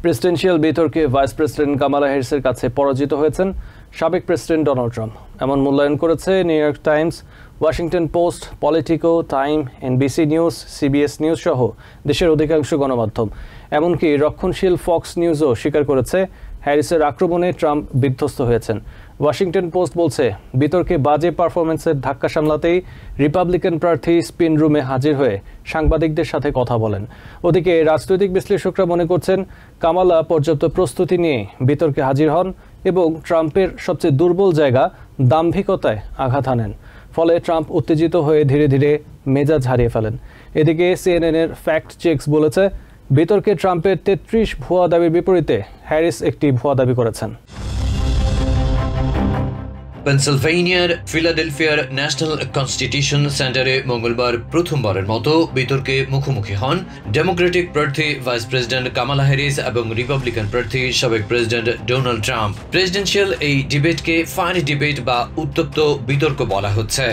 Presidential বিতর্কে vice president Kamala হ্যারিসের কাছে পরাজিত হয়েছেন সাবেক প্রেসিডেন্ট ডোনাল্ড ট্রাম্প। এমন মূল্যায়ন করেছে new York Times, Washington post, Politico, time, NBC news, CBS news সহ দেশের অধিকাংশ গণমাধ্যম। এমনকি রক্ষণশীল ফক্স নিউজও স্বীকার করেছে হ্যারিসের আক্রমণে ট্রাম্প বিধ্বস্ত হয়েছেন। ওয়াশিংটন পোস্ট বলছে, বিতর্কে বাজে পারফরমেন্সের ধাক্কা সামলাতেই রিপাবলিকান প্রার্থী স্পিন রুমে হাজির হয়ে সাংবাদিকদের সাথে কথা বলেন। ওদিকে রাজনৈতিক বিশ্লেষকরা মনে করছেন, কামালা পর্যাপ্ত প্রস্তুতি নিয়ে বিতর্কে হাজির হন এবং ট্রাম্পের সবচেয়ে দুর্বল জায়গা দাম্ভিকতায় আঘাত হানেন। ফলে ট্রাম্প উত্তেজিত হয়ে ধীরে ধীরে মেজাজ হারিয়ে ফেলেন। এদিকে সিএনএনের ফ্যাক্ট চেকস বলেছে, বিতর্কে ট্রাম্পের ৩৩ ভুয়া দাবির বিপরীতে হ্যারিস একটি ভুয়া দাবি করেছেন। পেনসিলভেনিয়ার ফিলাডেলফিয়ার ন্যাশনাল কনস্টিটিউশন সেন্টারে মঙ্গলবার প্রথমবারের মতো বিতর্কে মুখোমুখি হন ডেমোক্রেটিক প্রার্থী ভাইস প্রেসিডেন্ট কামালা হ্যারিস এবং রিপাবলিকান প্রার্থী সাবেক প্রেসিডেন্ট ডোনাল্ড ট্রাম্প। প্রেসিডেন্সিয়াল এই ডিবেটকে ফায়ার ডিবেট বা উত্তপ্ত বিতর্ক বলা হচ্ছে।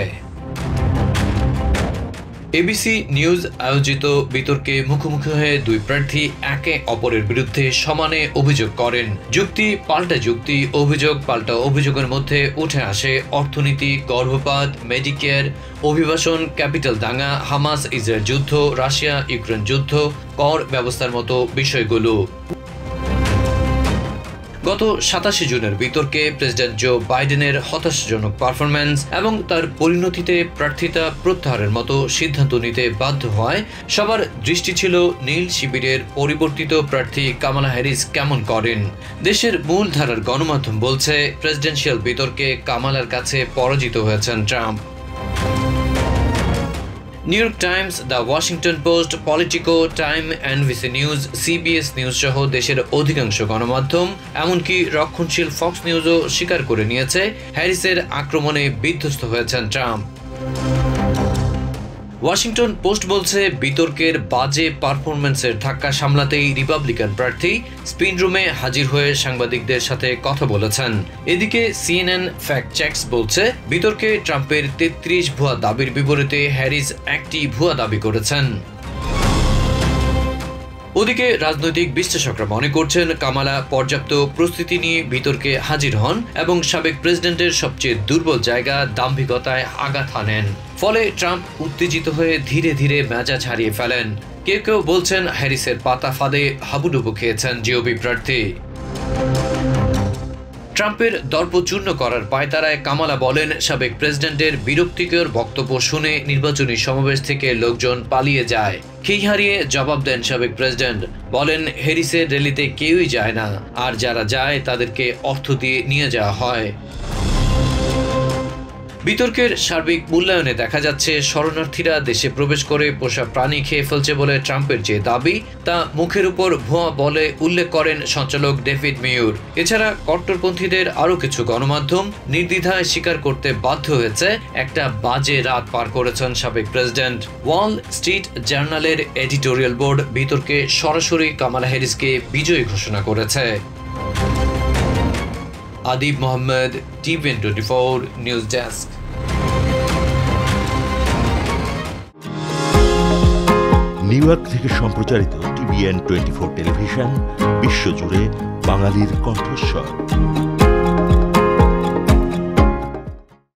এবিসি নিউজ আয়োজিত বিতর্কে মুখোমুখি হয়ে দুই প্রার্থী একে অপরের বিরুদ্ধে সমানে অভিযোগ করেন। যুক্তি পাল্টা যুক্তি, অভিযোগ পাল্টা অভিযোগের মধ্যে উঠে আসে অর্থনীতি, গর্ভপাত, মেডিকেয়ার, অভিবাসন, ক্যাপিটাল দাঙ্গা, হামাস ইসরায়েল যুদ্ধ, রাশিয়া ইউক্রেন যুদ্ধ, কর ব্যবস্থার মতো বিষয়গুলো। গত ২৭ জুনের বিতর্কে প্রেসিডেন্ট জো বাইডেনের হতাশাজনক পারফরম্যান্স এবং তার পরিণতিতে প্রার্থিতা প্রত্যাহারের মতো সিদ্ধান্ত নিতে বাধ্য হয় সবার দৃষ্টি ছিল নীল শিবিরের পরিবর্তিত প্রার্থী কামালা হ্যারিস কেমন করেন। দেশের মূল ধারার গণমাধ্যম বলছে, প্রেসিডেন্সিয়াল বিতর্কে কামালার কাছে পরাজিত হয়েছেন Trump. New York Times, the Washington post, Politico, time, NBC news, CBS news সহ দেশের অধিকাংশ গণমাধ্যম, এমনকি রক্ষণশীল ফক্স নিউজও স্বীকার করে নিয়েছে হ্যারিসের আক্রমণে বিধ্বস্ত হয়েছেন ট্রাম্প। ওয়াশিংটন পোস্ট বলছে, বিতর্কের বাজে পারফরমেন্সের ধাক্কা সামলাতেই রিপাবলিকান প্রার্থী স্পিন রুমে হাজির হয়ে সাংবাদিকদের সাথে কথা বলেছেন। এদিকে সিএনএন ফ্যাক্ট চেকস বলছে, বিতর্কে ট্রাম্পের ৩৩ ভুয়া দাবির বিপরীতে হ্যারিস একটি ভুয়া দাবি করেছেন। ওদিকে রাজনৈতিক বিশ্লেষকরা মনে করছেন, কামালা পর্যাপ্ত প্রস্তুতি নিয়ে বিতর্কে হাজির হন এবং সাবেক প্রেসিডেন্টের সবচেয়ে দুর্বল জায়গা দাম্ভিকতায় আঘাত হানেন। ফলে ট্রাম্প উত্তেজিত হয়ে ধীরে ধীরে মেজাজ হারিয়ে ফেলেন। কেউ কেউ বলছেন, হ্যারিসের পাতা ফাঁদে হাবুডুবু খেয়েছেন জিওবি প্রার্থী। ট্রাম্পের দর্প চূর্ণ করার পায়তারায় কামালা বলেন, সাবেক প্রেসিডেন্টের বিরক্তিকর বক্তব্য শুনে নির্বাচনী সমাবেশ থেকে লোকজন পালিয়ে যায়। খেই হারিয়ে জবাব দেন সাবেক প্রেসিডেন্ট, বলেন, হ্যারিসের র্যালিতে কেউই যায় না, আর যারা যায় তাদেরকে অর্থ দিয়ে নিয়ে যাওয়া হয়। বিতর্কের সার্বিক মূল্যায়নে দেখা যাচ্ছে, শরণার্থীরা দেশে প্রবেশ করে পোষা প্রাণী খেয়ে ফেলছে বলে ট্রাম্পের যে দাবি, তা মুখের উপর ভুয়া বলে উল্লেখ করেন সঞ্চালক ডেভিড মেয়র। এছাড়া কট্টরপন্থীদের আরও কিছু গণমাধ্যম নির্দ্বিধায় স্বীকার করতে বাধ্য হয়েছে একটা বাজে রাত পার করেছেন সাবেক প্রেসিডেন্ট। ওয়াল স্ট্রিট জার্নালের এডিটোরিয়াল বোর্ড বিতর্কে সরাসরি কামালা হ্যারিসকে বিজয়ী ঘোষণা করেছে। Adib Mohammad, TVN24 news desk. New York থেকে সম্প্রচারিত TVN24 টেলিভিশন বিশ্বজুড়ে বাঙালির কণ্ঠস্বর।